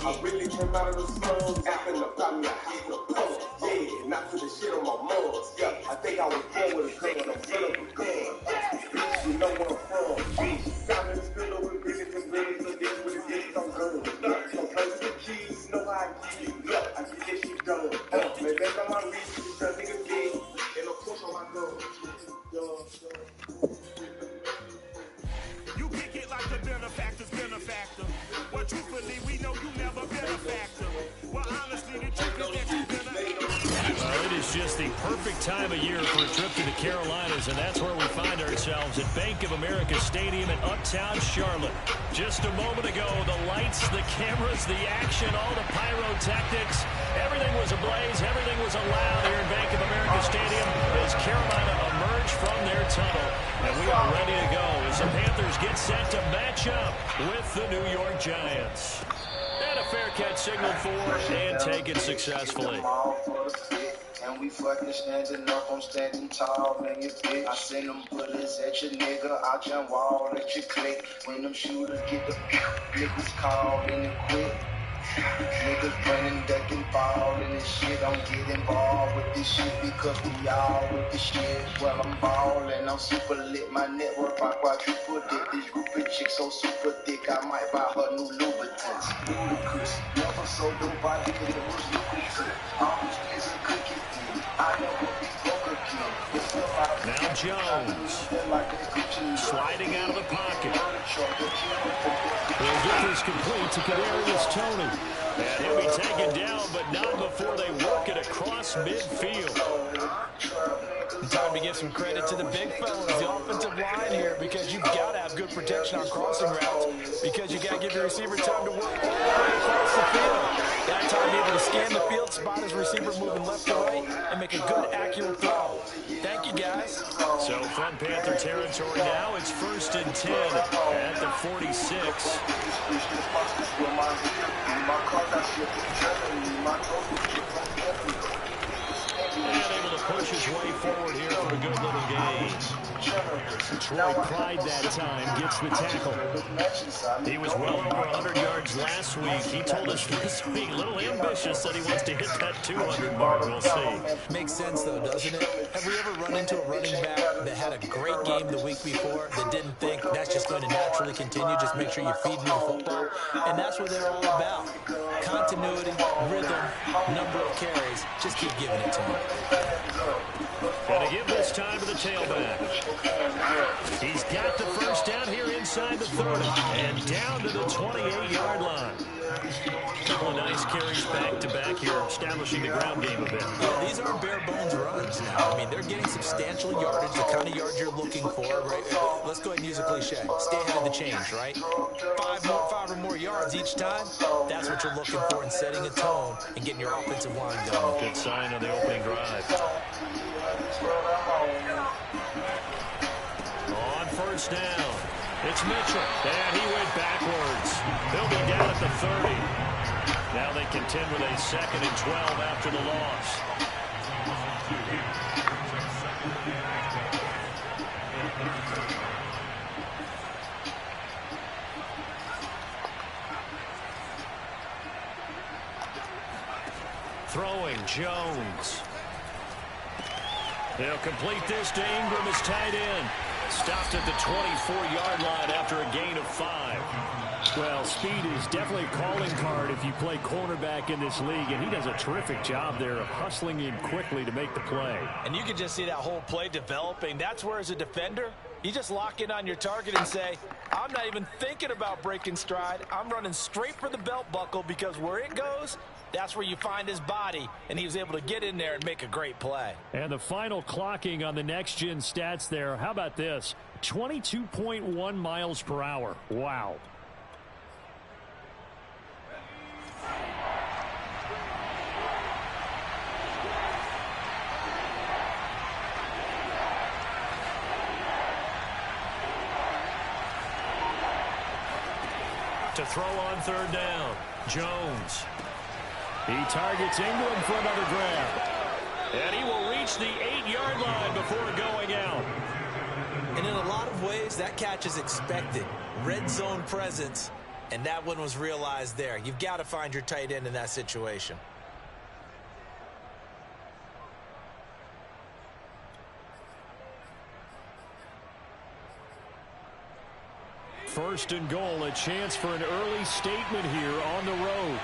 I really came out of the slums, after the problem, I had no pump. Yeah, not put the shit on my mugs. Yeah, I think I was born with a gun, I'm son of a gun. Bitch, you know where I'm from. Down in the middle with bitches and billions of this with the dicks on guns. Some places the keys, know how I give you. I get this shit done. Man, back on my wrist, this young nigga dead. And I'm push on my gun. You kick it like the benefactor's benefactor. Well, truthfully, we know you never been a factor. Well, honestly, the truth is that you've been it is just the perfect time of year for a trip to the Carolinas, and that's where we find ourselves at Bank of America Stadium in Uptown Charlotte. Just a moment ago, the lights, the cameras, the action, all the pyrotechnics, everything was ablaze, everything was allowed here in Bank of America Stadium as Carolina emerged from their tunnel. And we are ready to go as the Panthers get set to match up with the New York Giants. And a fair catch signaled for and taken successfully. And we fucking standing up, I'm standing tall, man, you bitch. I send them bullets at your nigga, I jump wall at your click. When them shooters get the niggas call and it quit. Niggas running, ducking, ballin' and shit. Don't get involved with this shit because we all with this shit. Well, I'm ballin', I'm super lit. My network, I quadruple dick. This group of chicks so super thick, I might buy her new lubricants. Ludicrous, never so dope, I think it was lucrative. All these kids are cooking. I never be broke again. Now Jones, sliding out of the pocket. He'll get this complete to Kadarius Toney. And he'll be taken down, but not before they work it across midfield. Time to give some credit to the big fellas, the offensive line here, because you've got to have good protection on crossing routes, because you got to give your receiver time to work across the field. That time, be able to scan the field, spot his receiver moving left to right, and make a good, accurate throw. Thank you, guys. So from Panther territory now, it's 1st and 10 at the 46. And able to push his way forward here for a good little gain. Troy Pride that time gets the tackle. He was well over 100 yards last week. He told us this week, a little ambitious, that he wants to hit that 200 mark. We'll see. Makes sense, though, doesn't it? Have we ever run into a running back that had a great game the week before that didn't think that's just going to naturally continue? Just make sure you feed me the football. And that's what they're all about. Continuity, rhythm, number of carries. Just keep giving it to him. Going to give this time to the tailback. He's got the first down here inside the 30 and down to the 28-yard line. A couple of nice carries back-to-back here, establishing the ground game a bit. Yeah, these aren't bare-bones runs now. I mean, they're getting substantial yardage, the kind of yards you're looking for. Right? Let's go ahead and use a cliche. Stay ahead of the change, right? Five or more yards each time, that's what you're looking for in setting a tone and getting your offensive line going. Good sign on the opening drive. On first down, it's Mitchell, and he went backwards. He'll be down at the 30. Now they contend with a 2nd and 12 after the loss. Throwing Jones. They'll complete this to Ingram as tight end. Stopped at the 24-yard line after a gain of 5. Well, speed is definitely a calling card if you play cornerback in this league, and he does a terrific job there of hustling in quickly to make the play. And you can just see that whole play developing. That's where, as a defender, you just lock in on your target and say, I'm not even thinking about breaking stride. I'm running straight for the belt buckle because where it goes, that's where you find his body, and he was able to get in there and make a great play. And the final clocking on the next-gen stats there, how about this? 22.1 miles per hour. Wow. To throw on third down, Jones. He targets Ingram for another grab. And he will reach the 8-yard line before going out. And in a lot of ways, that catch is expected. Red zone presence, and that one was realized there. You've got to find your tight end in that situation. First and goal, a chance for an early statement here on the road.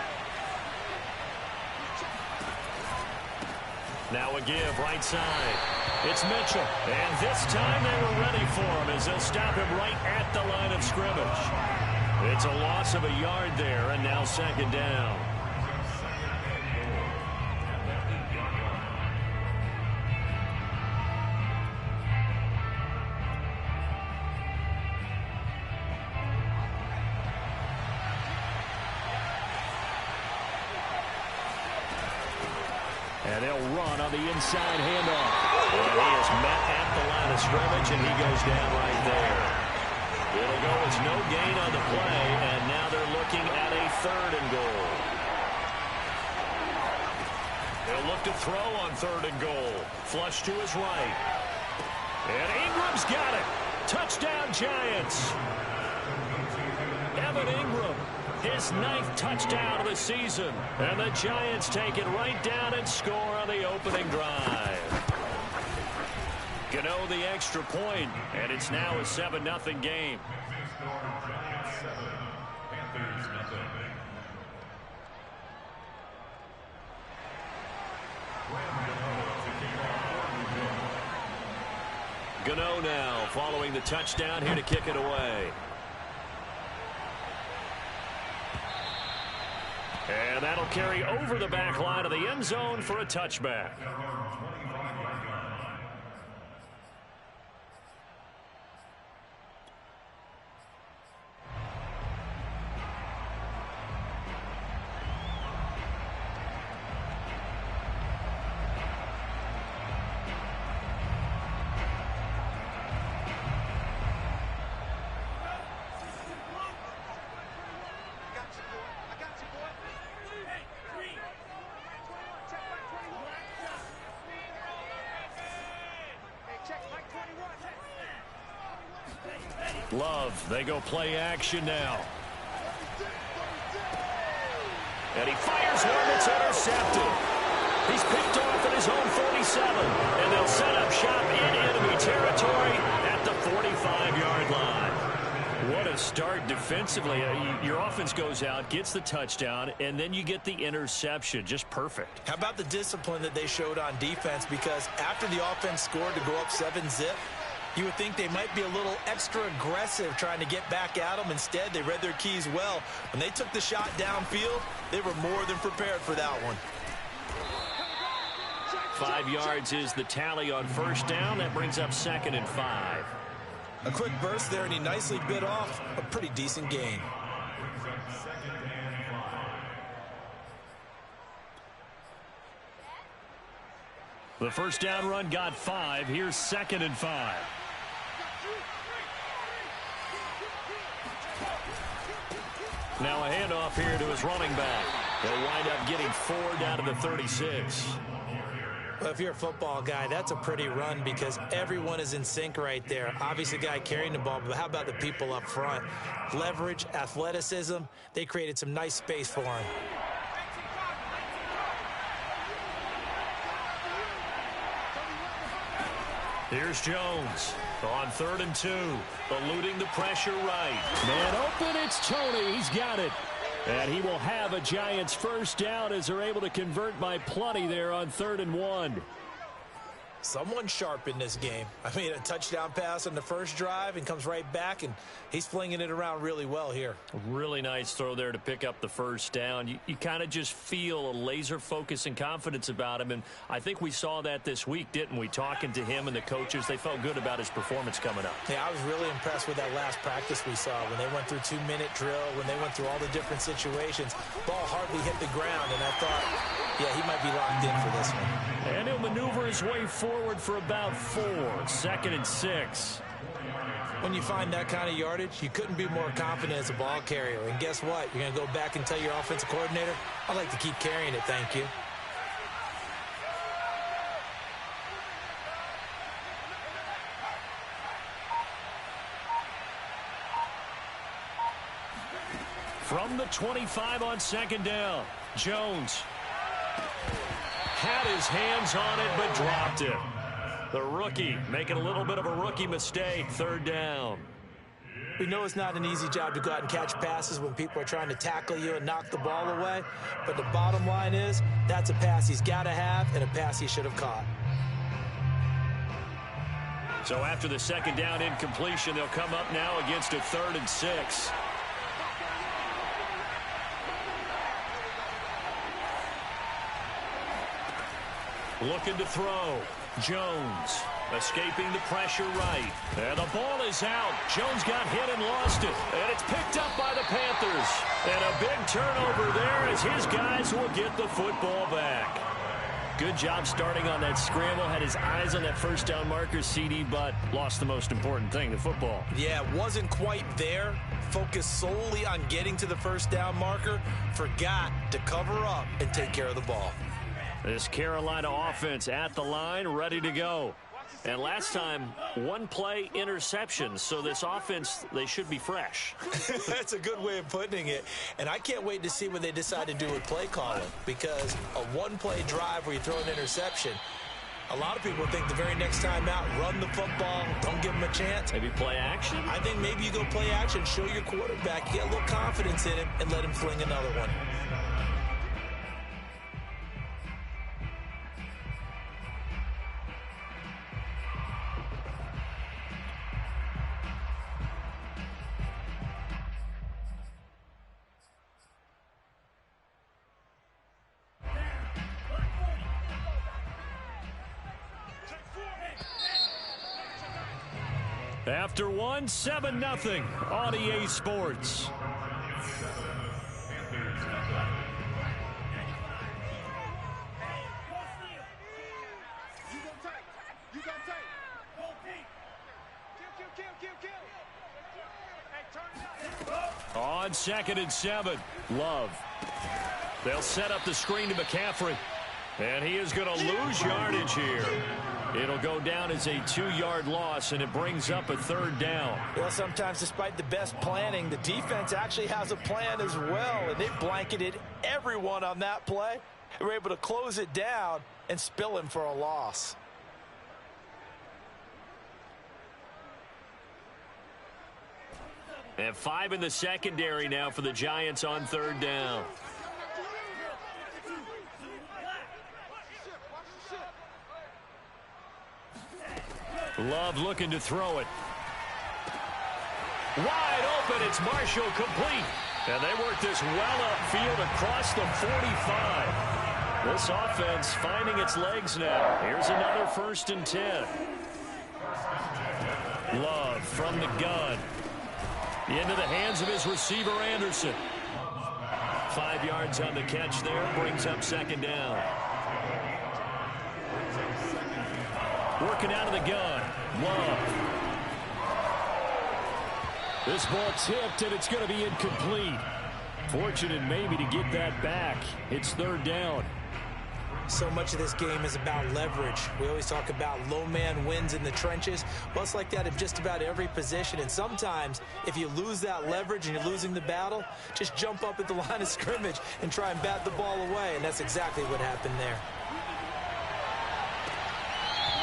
Now a give right side. It's Mitchell. And this time they were ready for him as they'll stop him right at the line of scrimmage. It's a loss of a yard there, and now second down. And they'll run on the inside handoff. And he is met at the line of scrimmage, and he goes down right there. It'll go as no gain on the play, and now they're looking at a third and goal. They'll look to throw on third and goal. Flush to his right. And Ingram's got it. Touchdown, Giants. Evan Ingram. His 9th touchdown of the season. And the Giants take it right down and score on the opening drive. Gano the extra point, and it's now a 7-0 game. Gano now following the touchdown here to kick it away. And that'll carry over the back line of the end zone for a touchback. Love, they go play action now. And he fires one that's intercepted. He's picked off at his own 47. And they'll set up shop in enemy territory at the 45-yard line. What a start defensively. Your offense goes out, gets the touchdown, and then you get the interception. Just perfect. How about the discipline that they showed on defense? Because after the offense scored to go up 7-zip, you would think they might be a little extra aggressive trying to get back at them. Instead, they read their keys well. When they took the shot downfield, they were more than prepared for that one. 5 yards is the tally on first down. That brings up 2nd and 5. A quick burst there, and he nicely bit off a pretty decent gain. The first down run got 5. Here's 2nd and 5. Now a handoff here to his running back. They'll wind up getting 4 down to the 36. Well, if you're a football guy, that's a pretty run because everyone is in sync right there. Obviously, the guy carrying the ball, but how about the people up front? Leverage, athleticism, they created some nice space for him. Here's Jones on 3rd and 2, eluding the pressure right. Man open, it's Tony. He's got it. And he will have a Giants first down as they're able to convert by plenty there on 3rd and 1. Someone's sharp in this game. I mean, a touchdown pass on the first drive and comes right back, and he's flinging it around really well here. Really nice throw there to pick up the first down. You kind of just feel a laser focus and confidence about him, and I think we saw that this week, didn't we? Talking to him and the coaches, they felt good about his performance coming up. Yeah, I was really impressed with that last practice we saw when they went through 2-minute drill, when they went through all the different situations. Ball hardly hit the ground, and I thought, yeah, he might be locked in for this one. And he'll maneuver his way forward for about 4. 2nd and 6. When you find that kind of yardage, you couldn't be more confident as a ball carrier. And guess what? You're going to go back and tell your offensive coordinator, I'd like to keep carrying it, thank you. From the 25 on 2nd down, Jones had his hands on it but dropped it. The rookie making a little bit of a rookie mistake. 3rd down. We know it's not an easy job to go out and catch passes when people are trying to tackle you and knock the ball away, but the bottom line is that's a pass he's got to have and a pass he should have caught. So after the 2nd down incompletion, they'll come up now against a 3rd and 6. Looking to throw. Jones escaping the pressure right. And the ball is out. Jones got hit and lost it. And it's picked up by the Panthers. And a big turnover there as his guys will get the football back. Good job starting on that scramble. Had his eyes on that first down marker, CD, but lost the most important thing, the football. Yeah, wasn't quite there. Focused solely on getting to the first down marker. Forgot to cover up and take care of the ball. This Carolina offense at the line, ready to go. And last time, 1-play interception. So this offense, they should be fresh. That's a good way of putting it. And I can't wait to see what they decide to do with play calling. Because a 1-play drive where you throw an interception, a lot of people think the very next time out, run the football, don't give them a chance. Maybe play action? I think maybe you go play action, show your quarterback, get a little confidence in him, and let him fling another one. After 1, 7-0 on EA Sports. On 2nd and 7, Love. They'll set up the screen to McCaffrey. And he is going to lose yardage here. It'll go down as a 2-yard loss, and it brings up a 3rd down. Well, sometimes despite the best planning, the defense actually has a plan as well, and they blanketed everyone on that play. They were able to close it down and spill him for a loss. And 5 in the secondary now for the Giants on 3rd down. Love looking to throw it. Wide open, it's Marshall complete. And they work this well upfield across the 45. This offense finding its legs now. Here's another 1st and 10. Love from the gun. Into the hands of his receiver, Anderson. 5 yards on the catch there, brings up 2nd down. Working out of the gun. Love. This ball tipped, and it's going to be incomplete. Fortunate maybe to get that back. It's 3rd down. So much of this game is about leverage. We always talk about low man wins in the trenches. Well, it's like that in just about every position. And sometimes, if you lose that leverage and you're losing the battle, just jump up at the line of scrimmage and try and bat the ball away. And that's exactly what happened there.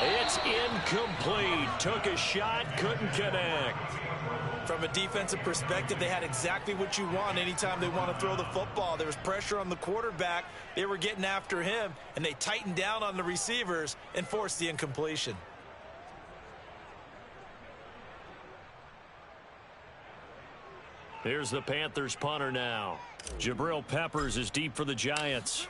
It's incomplete. Took a shot, couldn't connect. From a defensive perspective, they had exactly what you want anytime they want to throw the football. There was pressure on the quarterback. They were getting after him, and they tightened down on the receivers and forced the incompletion. Here's the Panthers punter now. Jabril Peppers is deep for the Giants.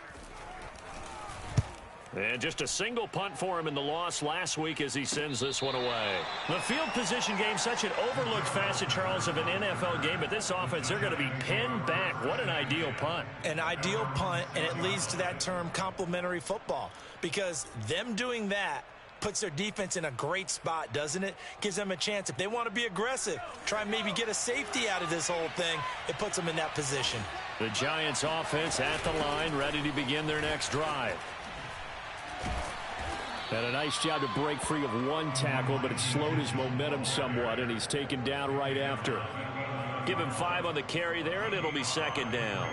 And just a single punt for him in the loss last week as he sends this one away. The field position game, such an overlooked facet, Charles, of an NFL game. But this offense, they're going to be pinned back. What an ideal punt. An ideal punt, and it leads to that term complementary football. Because them doing that puts their defense in a great spot, doesn't it? Gives them a chance. If they want to be aggressive, try and maybe get a safety out of this whole thing, it puts them in that position. The Giants offense at the line, ready to begin their next drive. And a nice job to break free of one tackle, but it slowed his momentum somewhat, and he's taken down right after. Give him 5 on the carry there, and it'll be second down.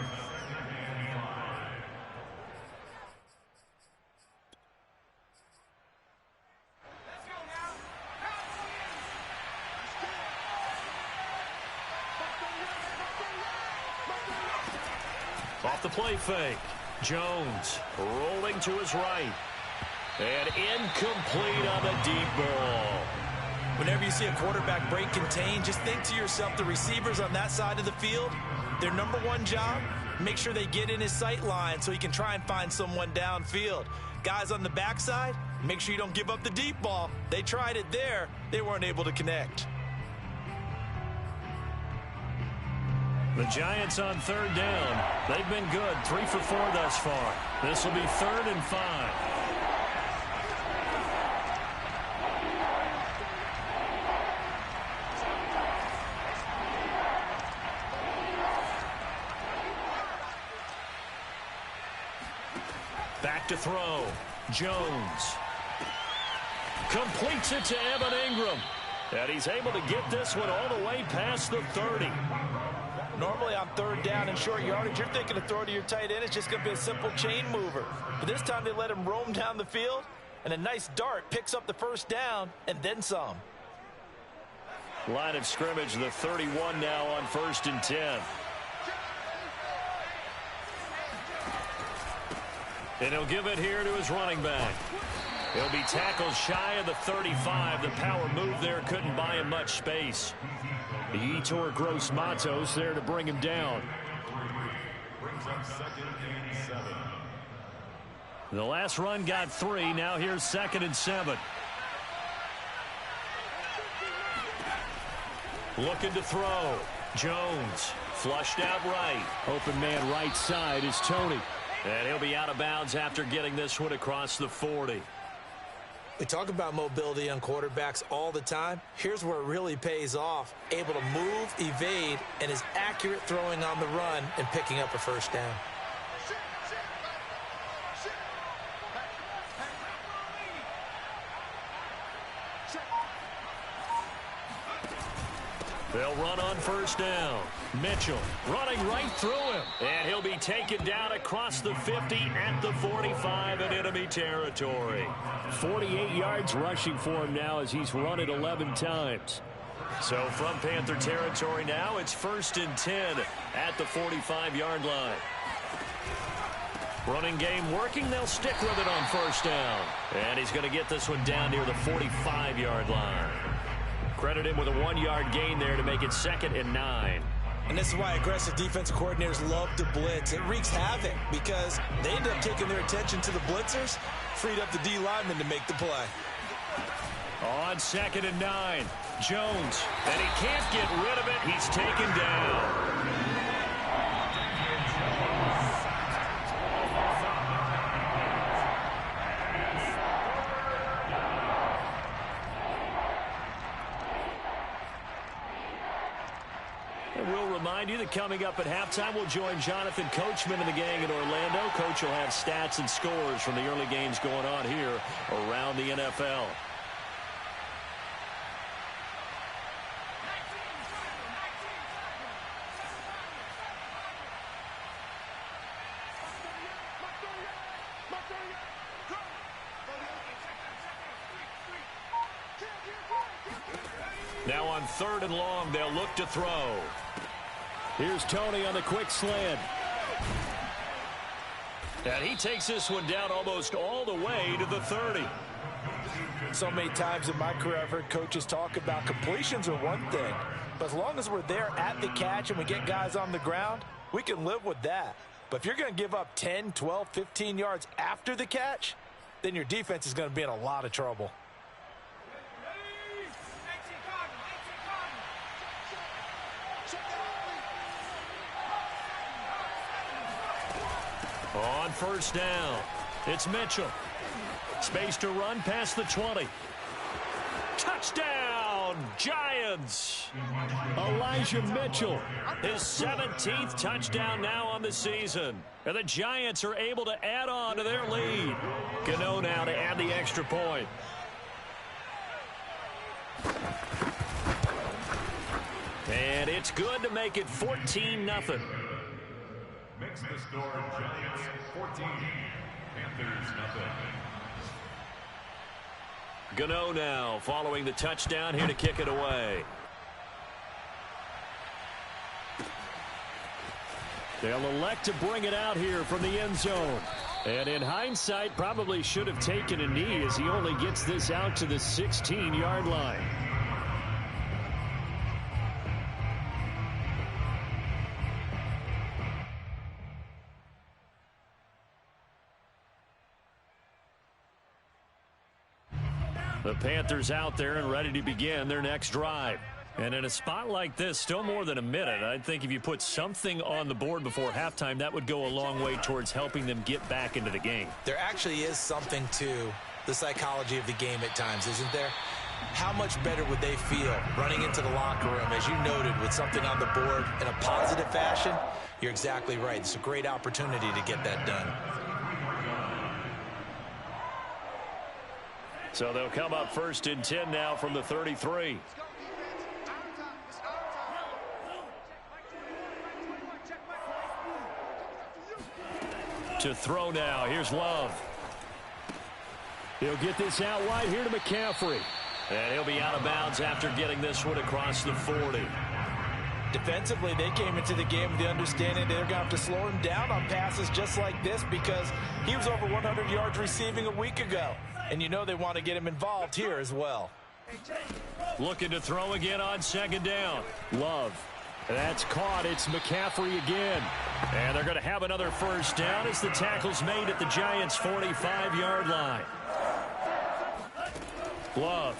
Off the play fake. Jones rolling to his right. And incomplete on the deep ball. Whenever you see a quarterback break contain, just think to yourself, the receivers on that side of the field, their number one job, make sure they get in his sight line so he can try and find someone downfield. Guys on the backside, make sure you don't give up the deep ball. They tried it there. They weren't able to connect. The Giants on third down. They've been good, 3 for 4 thus far. This will be 3rd and 5. Back to throw. Jones completes it to Evan Ingram. And he's able to get this one all the way past the 30. Normally on third down and short yardage, you're thinking to throw to your tight end. It's just going to be a simple chain mover. But this time they let him roam down the field, and a nice dart picks up the first down and then some. Line of scrimmage, the 31 now on 1st and 10. And he'll give it here to his running back. He'll be tackled shy of the 35. The power move there couldn't buy him much space. The Yetur Gross Matos there to bring him down. Brings up 2nd and 7. The last run got 3. Now here's 2nd and 7. Looking to throw. Jones flushed out right. Open man right side is Tony. And he'll be out of bounds after getting this one across the 40. We talk about mobility on quarterbacks all the time. Here's where it really pays off. Able to move, evade, and is accurate throwing on the run and picking up a first down. They'll run on first down. Mitchell running right through him. And he'll be taken down across the 50 at the 45 in enemy territory. 48 yards rushing for him now as he's run it 11 times. So from Panther territory now, it's 1st and 10 at the 45-yard line. Running game working. They'll stick with it on first down. And he's going to get this one down near the 45-yard line. Credit him with a 1-yard gain there to make it 2nd and 9. And this is why aggressive defensive coordinators love to blitz. It wreaks havoc because they end up taking their attention to the blitzers, freed up the D lineman to make the play. On 2nd and 9, Jones, and he can't get rid of it. He's taken down. We'll remind you that coming up at halftime, we'll join Jonathan Coachman and the gang in Orlando. Coach will have stats and scores from the early games going on here around the NFL. Now on 3rd and long, they'll look to throw. Here's Tony on the quick slant. And he takes this one down almost all the way to the 30. So many times in my career, I've heard coaches talk about completions are one thing. But as long as we're there at the catch and we get guys on the ground, we can live with that. But if you're going to give up 10, 12, 15 yards after the catch, then your defense is going to be in a lot of trouble. On 1st down, it's Mitchell. Space to run past the 20. Touchdown, Giants! Elijah Mitchell, his 17th touchdown now on the season. And the Giants are able to add on to their lead. Gano now to add the extra point. And it's good to make it 14-0. Makes the score Giants 14, Panthers 0. Gano now following the touchdown here to kick it away. They'll elect to bring it out here from the end zone. And in hindsight, probably should have taken a knee as he only gets this out to the 16-yard line. The Panthers out there and ready to begin their next drive. And in a spot like this, still more than a minute, I think if you put something on the board before halftime, that would go a long way towards helping them get back into the game. There actually is something to the psychology of the game at times, isn't there? How much better would they feel running into the locker room, as you noted, with something on the board in a positive fashion? You're exactly right. It's a great opportunity to get that done. So they'll come up 1st and 10 now from the 33. To throw now. Here's Love. He'll get this out wide here to McCaffrey. And he'll be out of bounds after getting this one across the 40. Defensively, they came into the game with the understanding they're going to have to slow him down on passes just like this because he was over 100 yards receiving a week ago. And you know they want to get him involved here as well. Looking to throw again on 2nd down. Love. That's caught. It's McCaffrey again. And they're going to have another 1st down as the tackle's made at the Giants' 45-yard line. Love.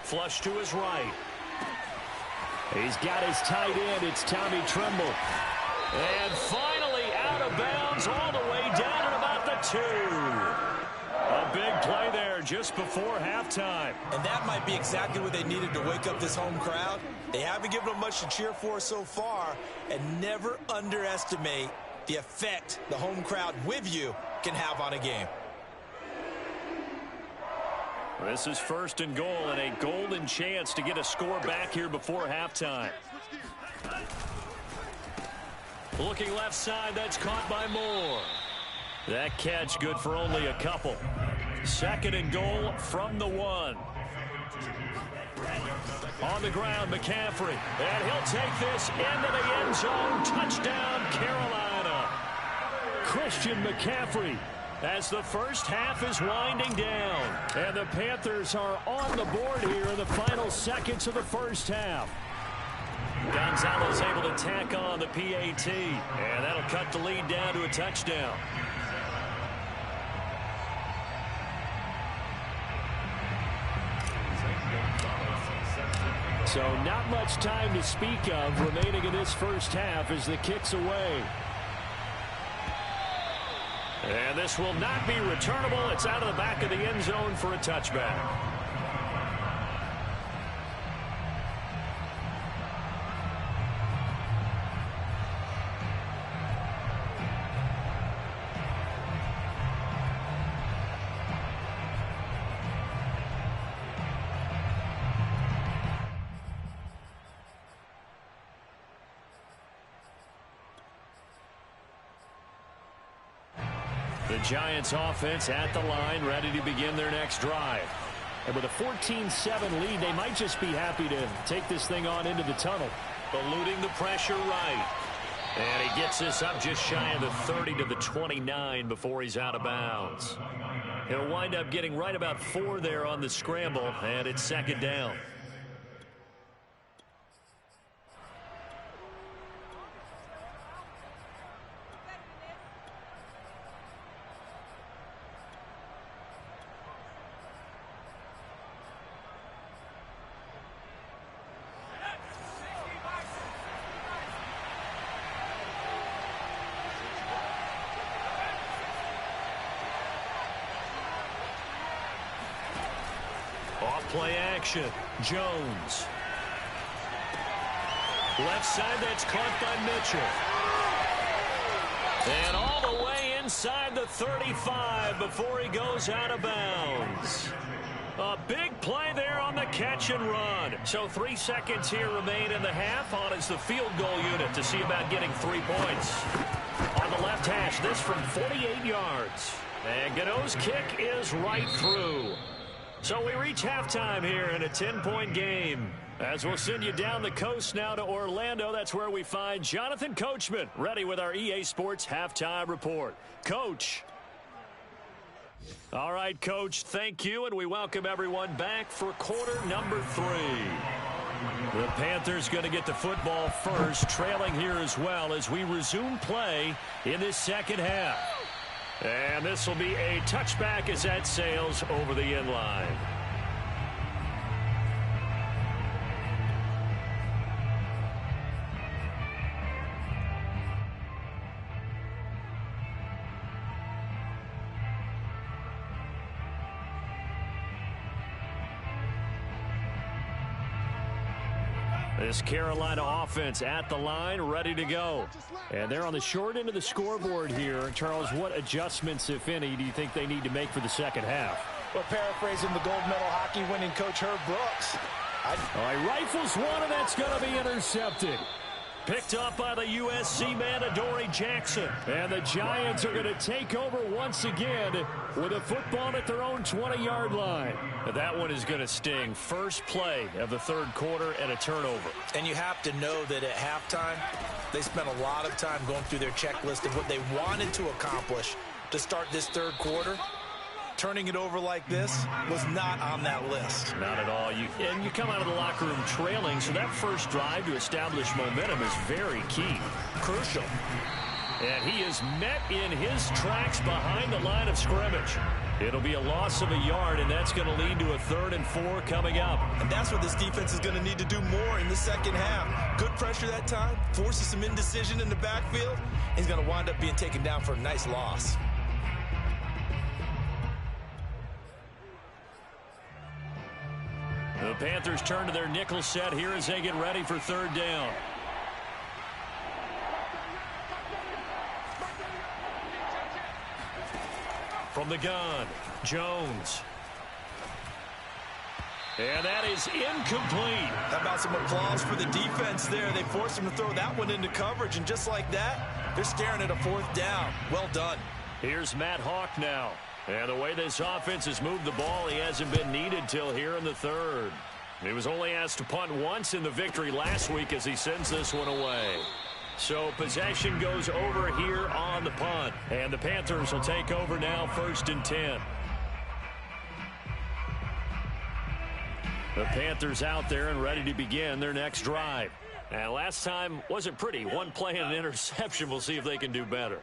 Flush to his right. He's got his tight end. It's Tommy Tremble. And finally out of bounds all the way down at about the 2. A big play there just before halftime. And that might be exactly what they needed to wake up this home crowd. They haven't given them much to cheer for so far, and never underestimate the effect the home crowd with you can have on a game. This is 1st and goal and a golden chance to get a score back here before halftime. Looking left side, that's caught by Moore. That catch good for only a couple. 2nd and goal from the 1. On the ground, McCaffrey. And he'll take this into the end zone. Touchdown, Carolina. Christian McCaffrey as the first half is winding down. And the Panthers are on the board here in the final seconds of the first half. Gonzalez able to tack on the PAT. And that'll cut the lead down to a touchdown. So not much time to speak of remaining in this first half as the kick's away. And this will not be returnable. It's out of the back of the end zone for a touchback. The Giants offense at the line, ready to begin their next drive. And with a 14-7 lead, they might just be happy to take this thing on into the tunnel. Eluding the pressure right. And he gets this up just shy of the 30 to the 29 before he's out of bounds. He'll wind up getting right about 4 there on the scramble, and it's second down. Play action. Jones. Left side, that's caught by Mitchell. And all the way inside the 35 before he goes out of bounds. A big play there on the catch and run. So 3 seconds here remain in the half on as the field goal unit to see about getting 3 points. On the left hash, this from 48 yards. And Gano's kick is right through. So we reach halftime here in a 10-point game. As we'll send you down the coast now to Orlando, that's where we find Jonathan Coachman, ready with our EA Sports Halftime Report. Coach. All right, Coach, thank you, and we welcome everyone back for quarter number 3. The Panthers going to get the football first, trailing here as well as we resume play in this second half. And this will be a touchback as that sails over the end line. This Carolina offense at the line, ready to go. And they're on the short end of the scoreboard here. Charles, what adjustments, if any, do you think they need to make for the second half? Well, paraphrasing the gold medal hockey winning coach Herb Brooks. All right, rifles one, and that's going to be intercepted. Picked up by the USC man, Adoree Jackson. And the Giants are going to take over once again with a football at their own 20-yard line. That one is going to sting. First play of the third quarter and a turnover. And you have to know that at halftime, they spent a lot of time going through their checklist of what they wanted to accomplish to start this third quarter. Turning it over like this was not on that list. Not at all. And you come out of the locker room trailing, so that first drive to establish momentum is very key. Crucial. And he is met in his tracks behind the line of scrimmage. It'll be a loss of a yard, and that's going to lead to a 3rd and 4 coming up. And that's what this defense is going to need to do more in the second half. Good pressure that time, forces some indecision in the backfield. He's going to wind up being taken down for a nice loss. The Panthers turn to their nickel set here as they get ready for 3rd down. From the gun, Jones. And that is incomplete. How about some applause for the defense there? They forced him to throw that one into coverage, and just like that, they're staring at a 4th down. Well done. Here's Matt Hawk now. And the way this offense has moved the ball, he hasn't been needed till here in the 3rd. He was only asked to punt once in the victory last week as he sends this one away. So possession goes over here on the punt. And the Panthers will take over now, 1st and 10. The Panthers out there and ready to begin their next drive. And last time wasn't pretty. One play and an interception. We'll see if they can do better.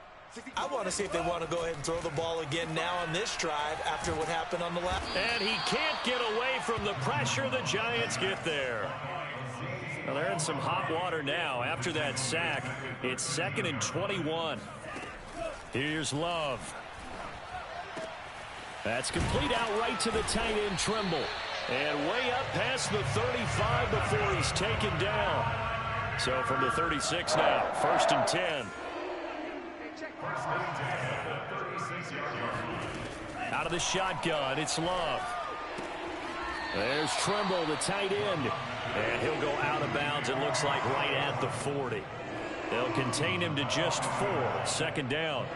I want to see if they want to go ahead and throw the ball again now on this drive after what happened on the left. And he can't get away from the pressure. The Giants get there. Well, they're in some hot water now. After that sack, it's 2nd and 21. Here's Love. That's complete out right to the tight end, Trimble. And way up past the 35 before he's taken down. So from the 36 now, 1st and 10. Out of the shotgun, it's Love. There's Trimble, the tight end. And he'll go out of bounds, it looks like, right at the 40. They'll contain him to just 4. 2nd down.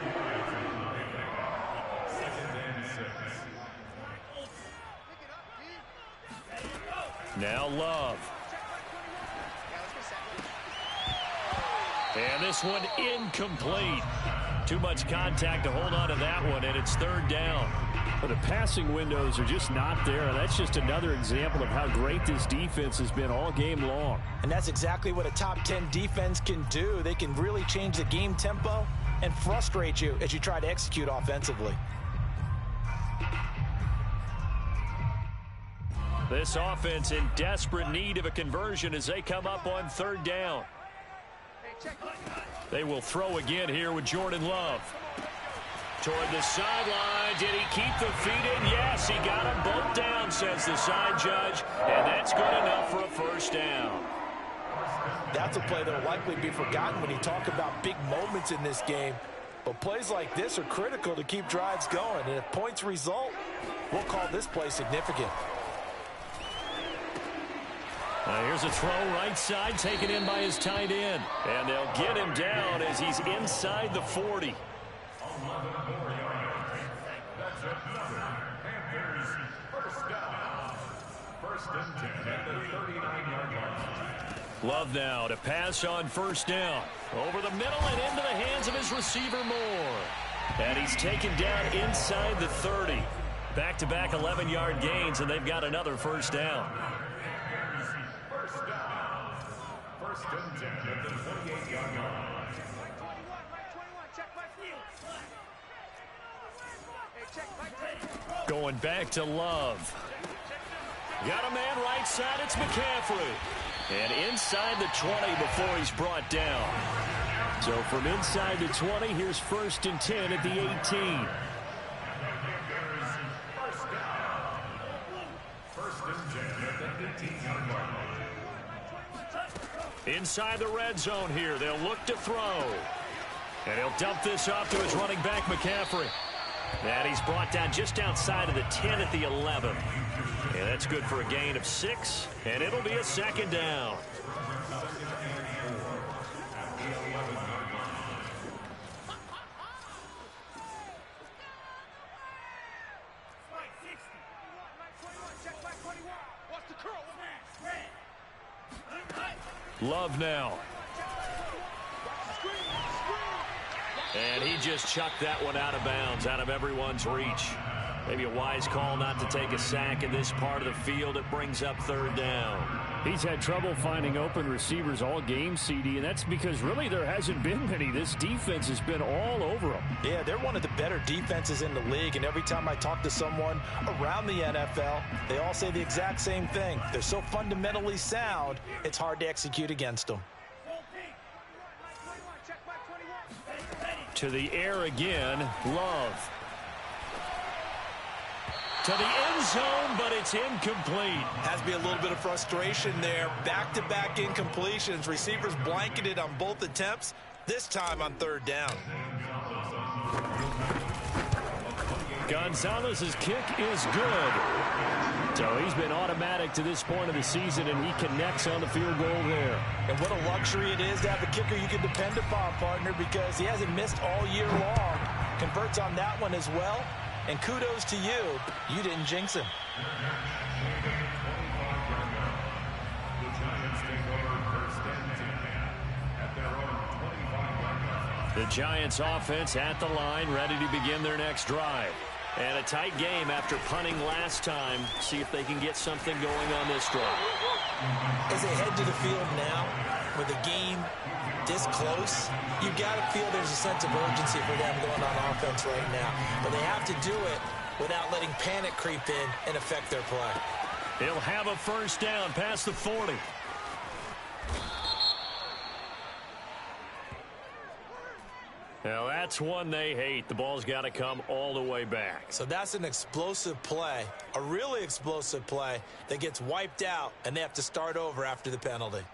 Now Love. And this one incomplete. Too much contact to hold on to that one, and it's third down. But the passing windows are just not there. That's just another example of how great this defense has been all game long. And that's exactly what a top 10 defense can do. They can really change the game tempo and frustrate you as you try to execute offensively. This offense in desperate need of a conversion as they come up on third down. They will throw again here with Jordan Love. Toward the sideline. Did he keep the feet in? Yes, he got them both down, says the side judge. And that's good enough for a first down. That's a play that will likely be forgotten when you talk about big moments in this game. But plays like this are critical to keep drives going. And if points result, we'll call this play significant. Here's a throw right side taken in by his tight end. And they'll get him down as he's inside the 40. Love now to pass on first down. Over the middle and into the hands of his receiver Moore. And he's taken down inside the 30. Back-to-back 11-yard gains, and they've got another first down. First and 10 at the 28-yard line. Going back to Love. Got a man right side. It's McCaffrey. And inside the 20 before he's brought down. So from inside the 20, here's first and 10 at the 18. First and 10 at the 18-yard line. Inside the red zone here. They'll look to throw. And he'll dump this off to his running back, McCaffrey. And he's brought down just outside of the 10 at the 11. And that's good for a gain of 6. And it'll be a second down. Love now. And he just chucked that one out of bounds, out of everyone's reach. Maybe a wise call not to take a sack in this part of the field. It brings up third down. He's had trouble finding open receivers all game, CD, and that's because really there hasn't been many. This defense has been all over them. Yeah, they're one of the better defenses in the league, and every time I talk to someone around the NFL, they all say the exact same thing. They're so fundamentally sound, it's hard to execute against them. To the air again, Love. To the end zone, but it's incomplete. Has to be a little bit of frustration there. Back-to-back incompletions. Receivers blanketed on both attempts, this time on third down. Gonzalez's kick is good. So he's been automatic to this point of the season, and he connects on the field goal there. And what a luxury it is to have a kicker you can depend upon, partner, because he hasn't missed all year long. Converts on that one as well. And kudos to you. You didn't jinx him. The Giants offense at the line, ready to begin their next drive. And a tight game after punting last time. See if they can get something going on this drive. As they head to the field now, with the game this close, you've got to feel there's a sense of urgency for them going on offense right now. But they have to do it without letting panic creep in and affect their play. He'll have a first down past the 40. Now that's one they hate. The ball's got to come all the way back. So that's an explosive play, a really explosive play that gets wiped out, and they have to start over after the penalty.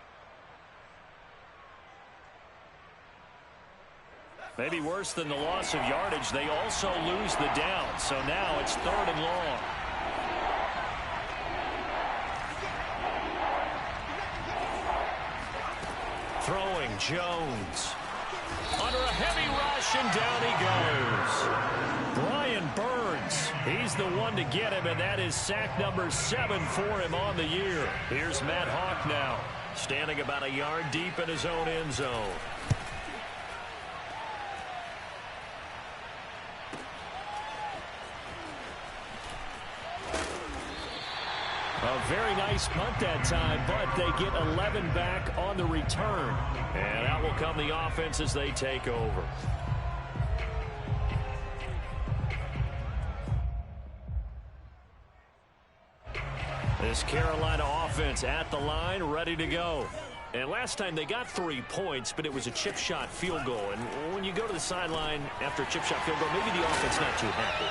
Maybe worse than the loss of yardage, they also lose the down. So now it's third and long. Throwing Jones. Under a heavy rush, and down he goes. Brian Burns. He's he's the one to get him, and that is sack number 7 for him on the year. Here's Matt Hawk now, standing about a yard deep in his own end zone. A very nice punt that time, but they get 11 back on the return. And out will come the offense as they take over. This Carolina offense at the line, ready to go. And last time they got 3 points, but it was a chip shot field goal. And when you go to the sideline after a chip shot field goal, maybe the offense not too happy.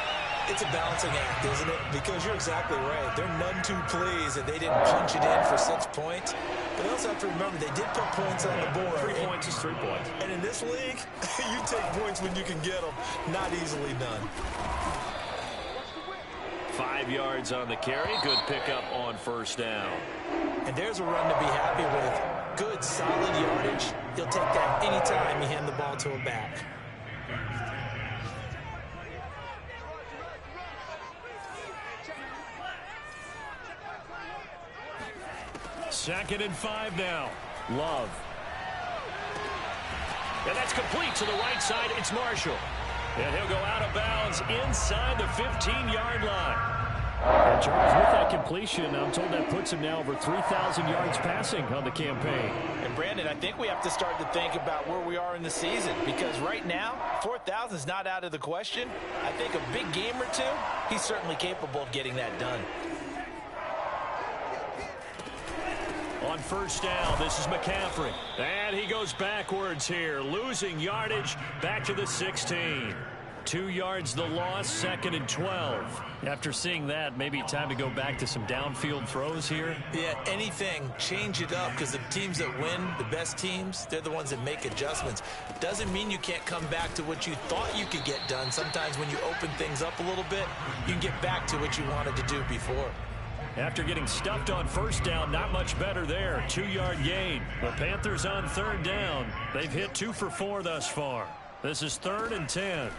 It's a balancing act, isn't it? Because you're exactly right. They're none too pleased that they didn't punch it in for 6 points. But they also have to remember they did put points on the board. 3 points is 3 points. And in this league, you take points when you can get them. Not easily done. 5 yards on the carry. Good pickup on first down. And there's a run to be happy with. Good, solid yardage. He'll take that anytime you hand the ball to a back. Second and 5 now. Love. And that's complete to the right side. It's Marshall. And he'll go out of bounds inside the 15-yard line. And Charles, with that completion, I'm told that puts him now over 3,000 yards passing on the campaign. And Brandon, I think we have to start to think about where we are in the season, because right now, 4,000 is not out of the question. I think a big game or two, he's certainly capable of getting that done. On first down, this is McCaffrey. And he goes backwards here, losing yardage back to the 16. 2 yards the loss, 2nd and 12. After seeing that, maybe time to go back to some downfield throws here. Yeah, anything, change it up, because the teams that win, the best teams, they're the ones that make adjustments. Doesn't mean you can't come back to what you thought you could get done. Sometimes when you open things up a little bit, you can get back to what you wanted to do before. After getting stuffed on first down, not much better there. 2-yard gain. The Panthers on third down. They've hit 2 for 4 thus far. This is 3rd and 10.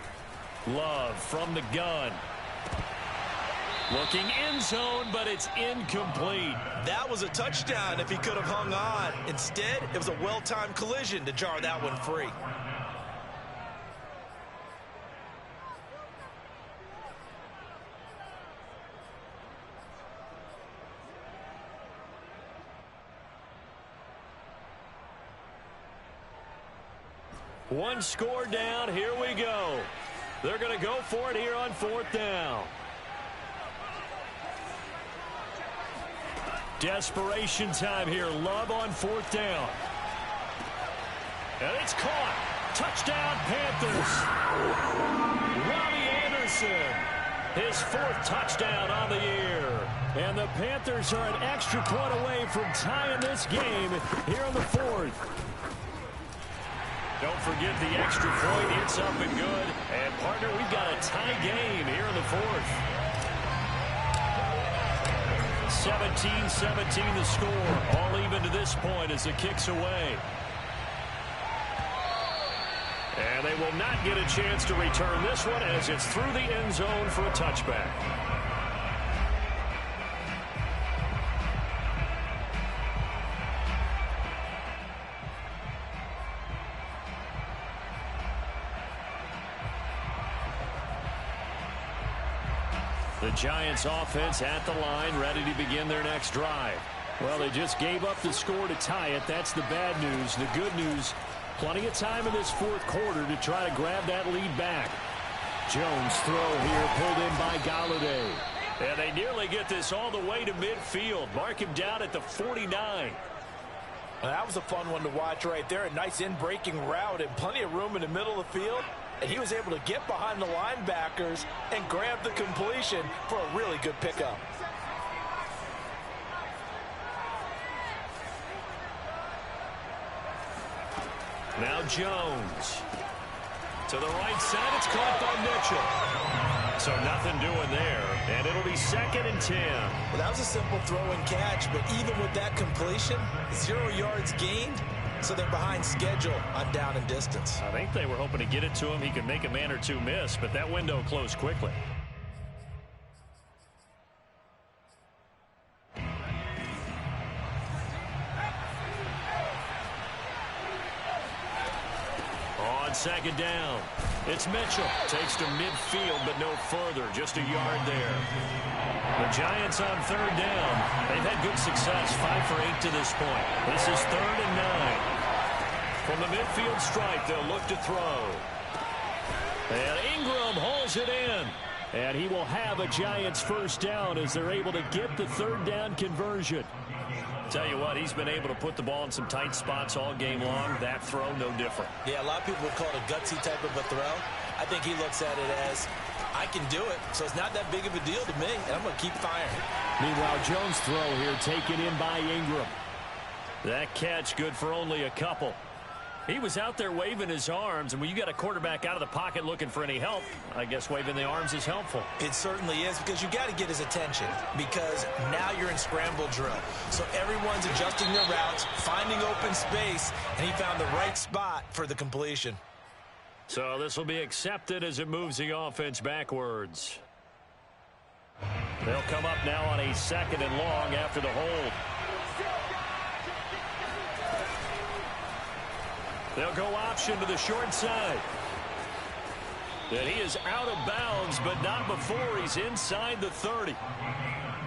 Love from the gun. Looking end zone, but it's incomplete. That was a touchdown if he could have hung on. Instead, it was a well-timed collision to jar that one free. One score down. Here we go. They're going to go for it here on 4th down. Desperation time here. Love on 4th down. And it's caught. Touchdown, Panthers. Robbie Anderson. His 4th touchdown on the year. And the Panthers are an extra point away from tying this game here in the 4th. Don't forget the extra point. It's up and good. And, partner, we've got a tie game here in the 4th. 17-17 the score. All even to this point as the kick's away. And they will not get a chance to return this one as it's through the end zone for a touchback. The Giants offense at the line, ready to begin their next drive. Well, they just gave up the score to tie it. That's the bad news. The good news, plenty of time in this 4th quarter to try to grab that lead back. Jones throw here, pulled in by Galladay. And they nearly get this all the way to midfield. Mark him down at the 49. Well, that was a fun one to watch right there. A nice in-breaking route and plenty of room in the middle of the field. And he was able to get behind the linebackers and grab the completion for a really good pickup. Now Jones. To the right side, it's caught by Mitchell. So nothing doing there. And it'll be 2nd and 10. Well, that was a simple throw and catch, but even with that completion, 0 yards gained. So they're behind schedule on down and distance. I think they were hoping to get it to him. He could make a man or two miss, but that window closed quickly. second down. It's Mitchell. Takes to midfield, but no further. Just a yard there. The Giants on third down. They've had good success, 5 for 8 to this point. This is 3rd and 9. From the midfield stripe, they'll look to throw. And Ingram hauls it in. And he will have a Giants first down as they're able to get the third down conversion. Tell you what, he's been able to put the ball in some tight spots all game long. That throw, no different. Yeah, a lot of people would call it a gutsy type of a throw. I think he looks at it as, I can do it, so it's not that big of a deal to me, and I'm going to keep firing. Meanwhile, Jones' throw here taken in by Ingram. That catch good for only a couple. He was out there waving his arms, and when you got a quarterback out of the pocket looking for any help, I guess waving the arms is helpful. It certainly is, because you got to get his attention, because now you're in scramble drill. So everyone's adjusting their routes, finding open space, and he found the right spot for the completion. So this will be accepted as it moves the offense backwards. They'll come up now on a 2nd and long after the hold. They'll go option to the short side. And he is out of bounds, but not before he's inside the 30.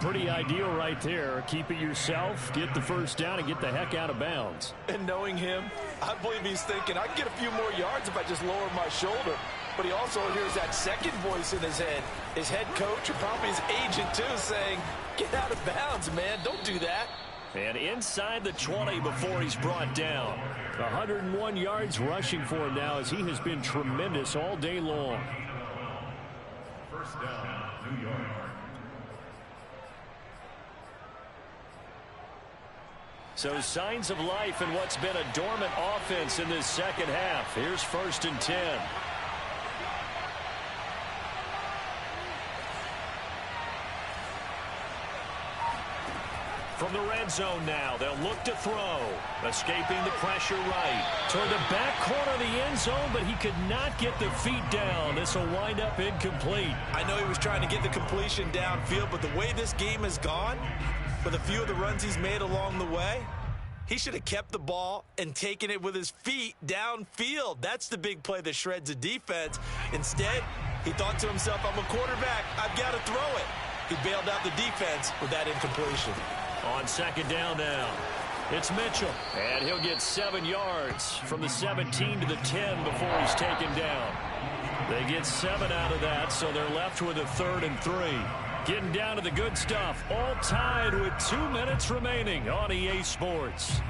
Pretty ideal right there. Keep it yourself, get the first down, and get the heck out of bounds. And knowing him, I believe he's thinking, I can get a few more yards if I just lower my shoulder. But he also hears that second voice in his head. His head coach, or probably his agent too, saying, get out of bounds, man. Don't do that. And inside the 20 before he's brought down. 101 yards rushing for him now as he has been tremendous all day long. First down, New York. So signs of life in what's been a dormant offense in this second half. Here's 1st and 10. From the red zone now, they'll look to throw. Escaping the pressure right. Toward the back corner of the end zone, but he could not get the feet down. This will wind up incomplete. I know he was trying to get the completion downfield, but the way this game has gone, with a few of the runs he's made along the way, he should have kept the ball and taken it with his feet downfield. That's the big play that shreds the defense. Instead, he thought to himself, I'm a quarterback. I've got to throw it. He bailed out the defense with that incompletion. On 2nd down now, it's Mitchell. And he'll get 7 yards from the 17 to the 10 before he's taken down. They get 7 out of that, so they're left with a 3rd and 3. Getting down to the good stuff, all tied with 2 minutes remaining on EA Sports.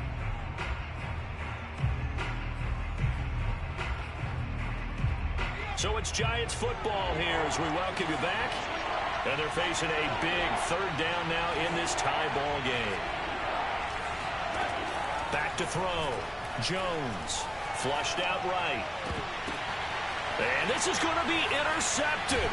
So it's Giants football here as we welcome you back. And they're facing a big 3rd down now in this tie ball game. Back to throw. Jones flushed out right. And this is going to be intercepted.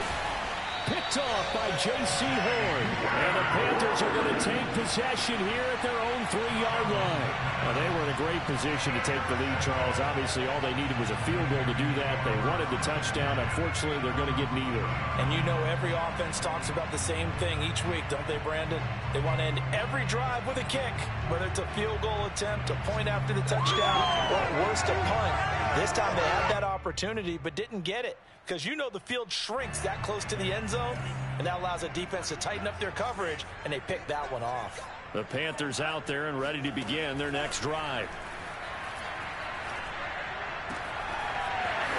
Picked off by J.C. Horn. And the Panthers are going to take possession here at their own 3-yard line. Well, they were in a great position to take the lead, Charles. Obviously, all they needed was a field goal to do that. They wanted the touchdown. Unfortunately, they're going to get neither. And you know every offense talks about the same thing each week, don't they, Brandon? They want to end every drive with a kick, whether it's a field goal attempt, a point after the touchdown, or at worst, a punt. This time they had that opportunity but didn't get it, because you know the field shrinks that close to the end zone, and that allows a defense to tighten up their coverage, and they pick that one off. The Panthers out there and ready to begin their next drive.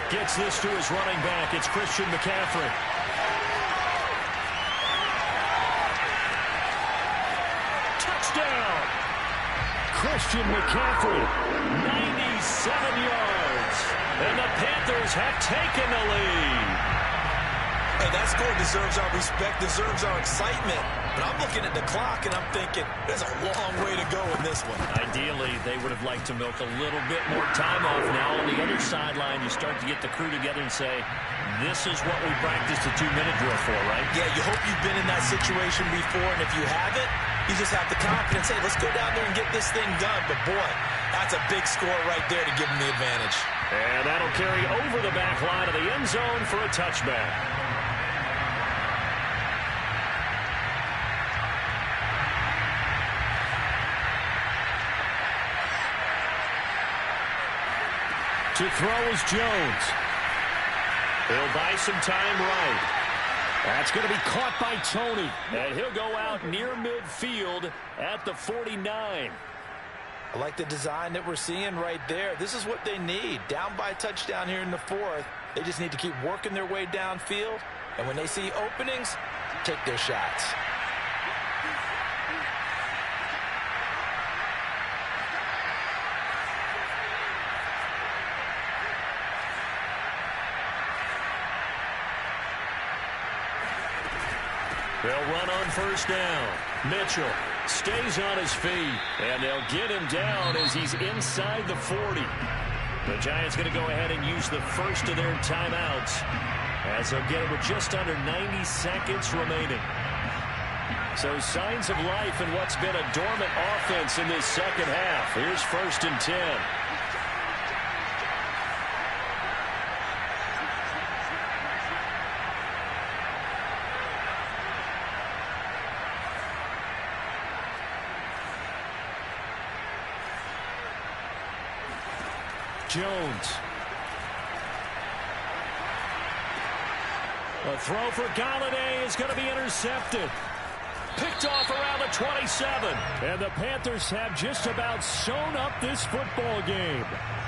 Gets this to his running back. It's Christian McCaffrey. Touchdown! Christian McCaffrey, 97 yards. And the Panthers have taken the lead. Hey, that score deserves our respect, deserves our excitement. But I'm looking at the clock, and I'm thinking, there's a long way to go in this one. Ideally, they would have liked to milk a little bit more time off. Now on the other sideline, you start to get the crew together and say, this is what we practiced a 2-minute drill for, right? Yeah, you hope you've been in that situation before, and if you haven't, you just have the confidence, hey, let's go down there and get this thing done. But, boy, that's a big score right there to give them the advantage. And that'll carry over the back line of the end zone for a touchback. To throw is Jones. He'll buy some time right. That's going to be caught by Tony. And he'll go out near midfield at the 49. I like the design that we're seeing right there. This is what they need. Down by a touchdown here in the fourth. They just need to keep working their way downfield. And when they see openings, take their shots. They'll run on first down. Mitchell stays on his feet, and they'll get him down as he's inside the 40. The Giants going to go ahead and use the first of their timeouts as they'll get it with just under 90 seconds remaining. So signs of life in what's been a dormant offense in this second half. Here's 1st and 10. Jones. A throw for Galladay is going to be intercepted. Picked off around the 27. And the Panthers have just about sewn up this football game.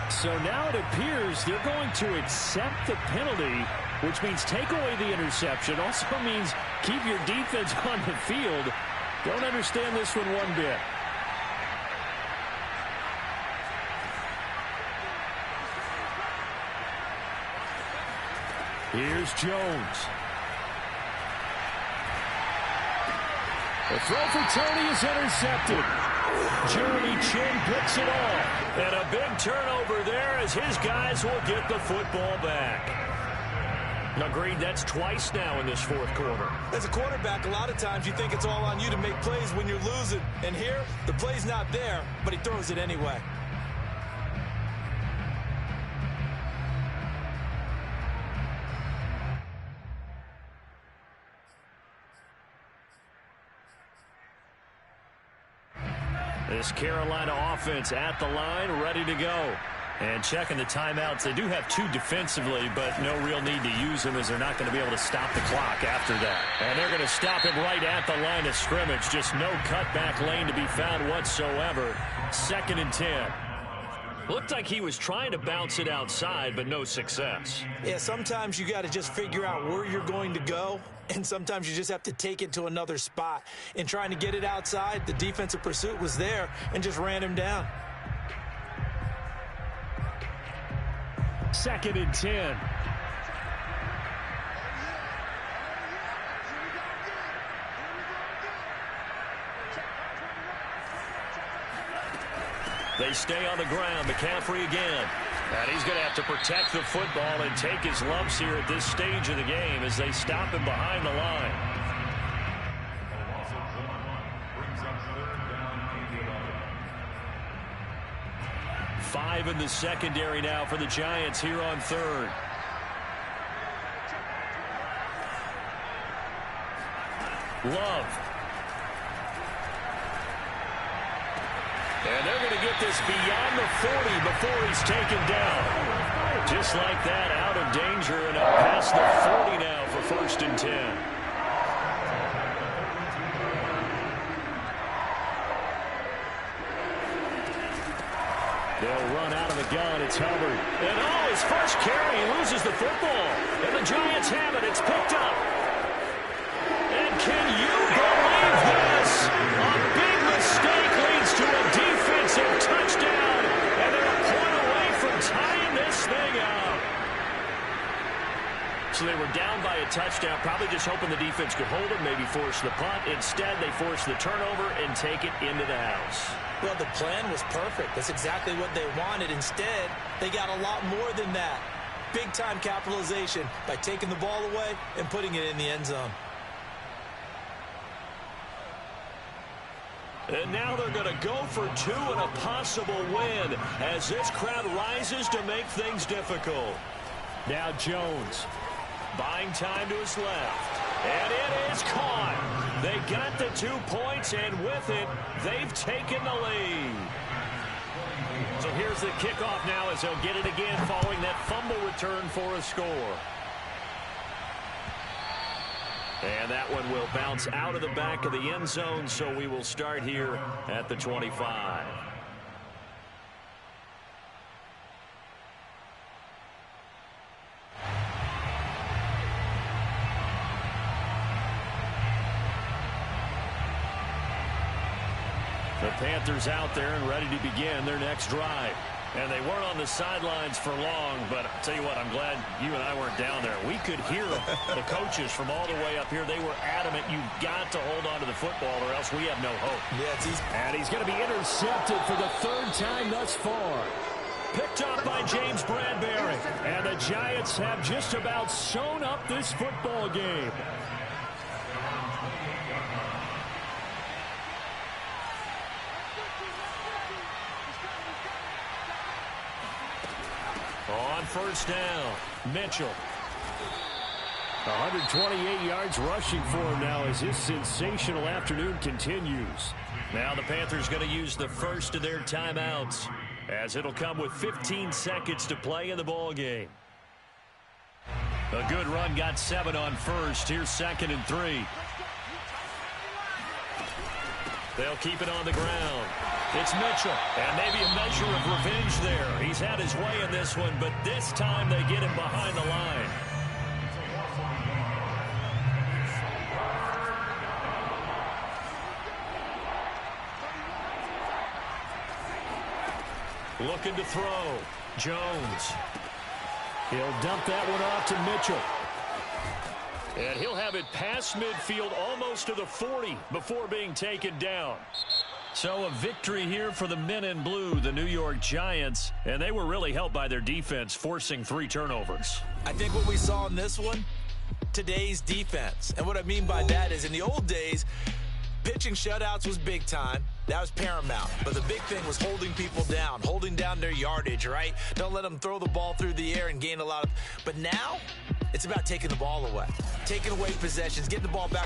So now it appears they're going to accept the penalty, which means take away the interception. Also means keep your defense on the field. Don't understand this one bit. Here's Jones. The throw for Tony is intercepted. Jeremy Chin picks it off. And a big turnover there as his guys will get the football back. Agreed, that's twice now in this fourth quarter. As a quarterback, a lot of times you think it's all on you to make plays when you're losing. And here, the play's not there, but he throws it anyway. This Carolina offense at the line, ready to go. And checking the timeouts. They do have 2 defensively, but no real need to use them as they're not going to be able to stop the clock after that. And they're going to stop him right at the line of scrimmage. Just no cutback lane to be found whatsoever. 2nd and 10. Looked like he was trying to bounce it outside, but no success. Yeah, sometimes you got to just figure out where you're going to go, and sometimes you just have to take it to another spot. In trying to get it outside, the defensive pursuit was there and just ran him down. 2nd and 10. They stay on the ground. McCaffrey again. And he's going to have to protect the football and take his lumps here at this stage of the game as they stop him behind the line. Five in the secondary now for the Giants here on 3rd. Love. And they're going to get this beyond the 40 before he's taken down. Just like that, out of danger and up past the 40 now for 1st and 10. They'll run out of the gun. It's Hubbard. And oh, his first carry, he loses the football. And the Giants have it. It's picked up. And can you believe this? A big mistake leads to a defensive touchdown. And they're a point away from tying this thing up. So they were down by a touchdown, probably just hoping the defense could hold them, maybe force the punt. Instead, they force the turnover and take it into the house. Well, the plan was perfect. That's exactly what they wanted. Instead, they got a lot more than that. Big-time capitalization by taking the ball away and putting it in the end zone. And now they're going to go for 2 and a possible win as this crowd rises to make things difficult. Now Jones. Buying time to his left. And it is caught. They got the 2 points, and with it, they've taken the lead. So here's the kickoff now as he'll get it again following that fumble return for a score. And that one will bounce out of the back of the end zone, so we will start here at the 25. The Panthers out there and ready to begin their next drive. And they weren't on the sidelines for long, but I'll tell you what, I'm glad you and I weren't down there. We could hear the coaches from all the way up here. They were adamant, you've got to hold on to the football or else we have no hope. Yeah, it's easy. And he's going to be intercepted for the third time thus far. Picked up by James Bradbury. And the Giants have just about sewn up this football game. On first down, Mitchell. 128 yards rushing for him now as his sensational afternoon continues. Now the Panthers going to use the first of their timeouts as it'll come with 15 seconds to play in the ball game. A good run got 7 on first. Here's 2nd and 3. They'll keep it on the ground. It's Mitchell, and maybe a measure of revenge there. He's had his way in this one, but this time they get him behind the line. Looking to throw. Jones. He'll dump that one off to Mitchell. And he'll have it past midfield almost to the 40 before being taken down. So a victory here for the men in blue, the New York Giants, and they were really helped by their defense, forcing 3 turnovers. I think what we saw in this one, today's defense. And what I mean by that is in the old days, pitching shutouts was big time. That was paramount. But the big thing was holding people down, holding down their yardage, right? Don't let them throw the ball through the air and gain a lot of... But now, it's about taking the ball away, taking away possessions, getting the ball back